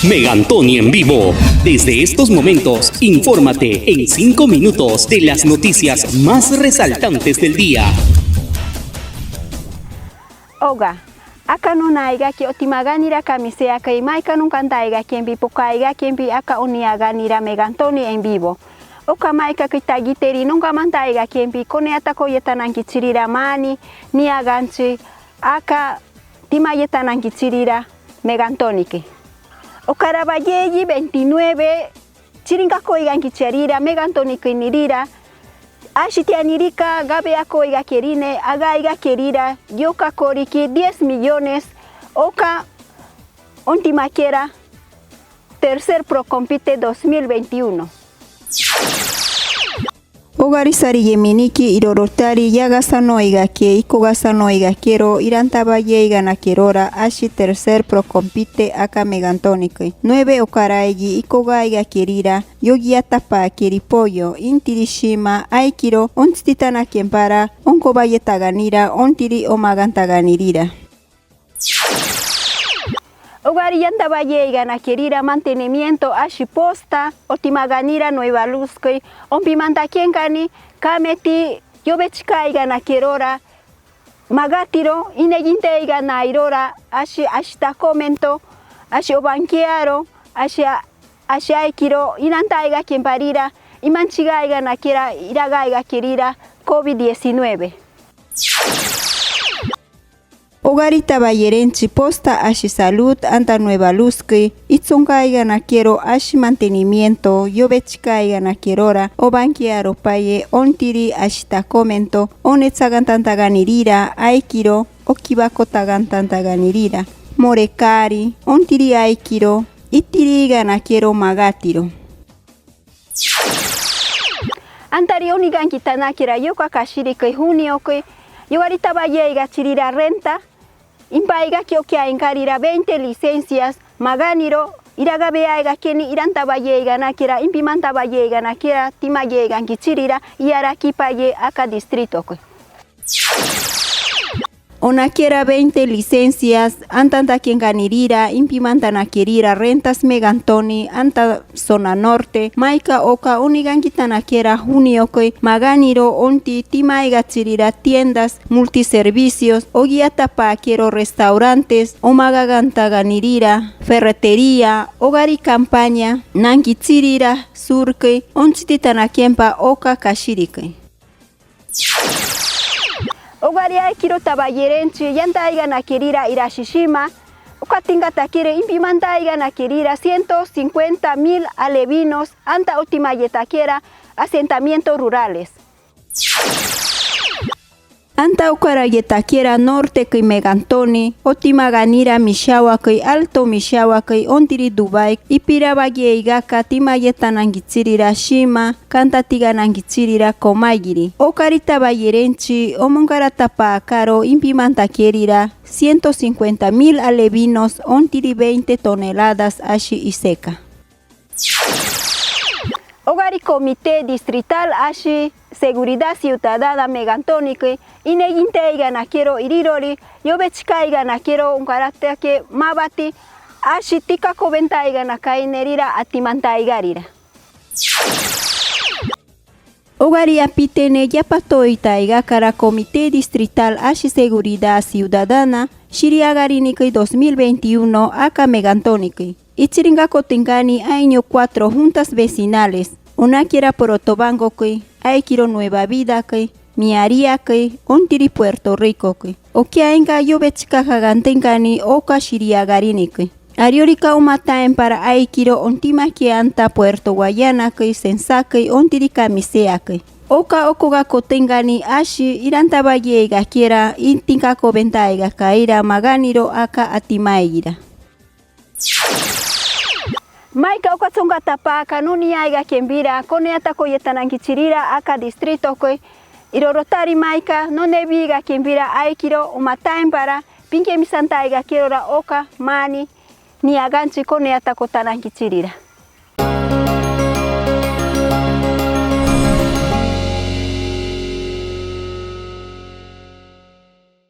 Megantoni en vivo. Desde estos momentos, infórmate en 5 minutos de las noticias más resaltantes del día. Oga, aka nunaiga ki otimaganira kamisea kai maika nunkantaiga kiembi pokaiga kiembi aka uniaganira Megantoni en vivo. Oka maika kitagiteri nunca mantaiga kiembi kone atako yetananki chirira mani ni aganchi aka tima yetananki chirira Megantoniki. Okarabayeyi 29 chiringako iganki chirira Megantoniki nirira. Ashitianirika gabe ako iga kerine aga iga kerira yoka koriki 10 millones oka ontimaquera tercer Procompite 2021. Ogarisari yeminiki irorotari yagasano igake ikogasano igakero irantabaye iganakerora ashi tercer Procompite aka Megantoniki 9 okaraigi ikoga igakerira yogiatapa keripoyo intirishima aikiro onstitana kempara onkobayetaganira ontiri omagantaganirira. Ogari yantabaye iganakerira mantenimiento ashi posta otimaganira Nueva Luzkei ompimanta kienkani kameti yobechika iganakerora magatiro ineginte iganairora ashi ashita comento ashi obanquearo ashi aikiro inanta iga kiemparira imanchiga iganakera iraga igakerira COVID-19. Ogarita bayerenchi posta ashi salud anta Nueva Luzkei itzonga iganakero ashi mantenimiento yobechika iganakerora obanquearo paye ontiri ashita comento onetsagantantaganirira aikiro okibakotagantantaganirira morekari ontiri aikiro itiri iganakero magatiro. Antarioni gankitanakira yoka kashiri kai junio kai yogarita baye igachirira renta impaiga kiokia encarira 20 licencias maganiro iragabea igakeni irantabaye iganakira impimantabaye iganakira timaye igankichirira iarakipaye aka distrito kwe. Onaquera 20 licencias antanta kenganirira impimantanakerira rentas Megantoni anta zona norte maika oka unigankitanakera junioke maganiro onti timaigachirira tiendas multiservicios ogiatapakero restaurantes omagagantaganirira ferretería ogari campaña nankichirira surke onchititanakempa oka kashirike. Ogari aikiro tabayerenchi yanta iganakerira irashishima okatinga takire impimanta iganakerira 150,000 alevinos anta otimayetakera asentamientos rurales. Anta ukarayetakera norte kei Megantoni otimaganira Mishawa kei Alto Mishawa kei ontiri Dubai ipirabaye igaka timayetanangichirira shima kanta tiganangichirira komaigiri okarita bayerenchi omongaratapa karo impimantakerira 150,000 alevinos ontiri 20 toneladas ashi iseca. Ogari Comité Distrital ashi Seguridad Ciudadana Megantoniki ineginte iganakero irirori yobechika iganakero unkaratake mabati ashi tika kobenta iganakainerira atimanta igarira. Ogari apitene yapatoita igakara Comité Distrital ashi Seguridad Ciudadana Shiriagariniki 2021 aka Megantoniki. Ichiringako tingani año 4 juntas vecinales. Onaquera Porotobango que aikiro Nueva Vida que Miaria que ontiri Puerto Rico que okiaenga yobechika jagantengani oka Shiriagarini que ariorika umataen para aikiro ontima que anta Puerto Guayana que sensa que ontiri Camisea que oka okoga kotengani ashi irantabaye igakiera intinkako benta igakaira maganiro aka atimaigira. Maika okatsonga tapaka nunia iga kembira kone atako yetanangichirira aka distrito kwe irorotari maika nonebi iga kembira aikiro umataen para pinke misanta iga kerora oka mani ni aganchi kone atako tanangichirira.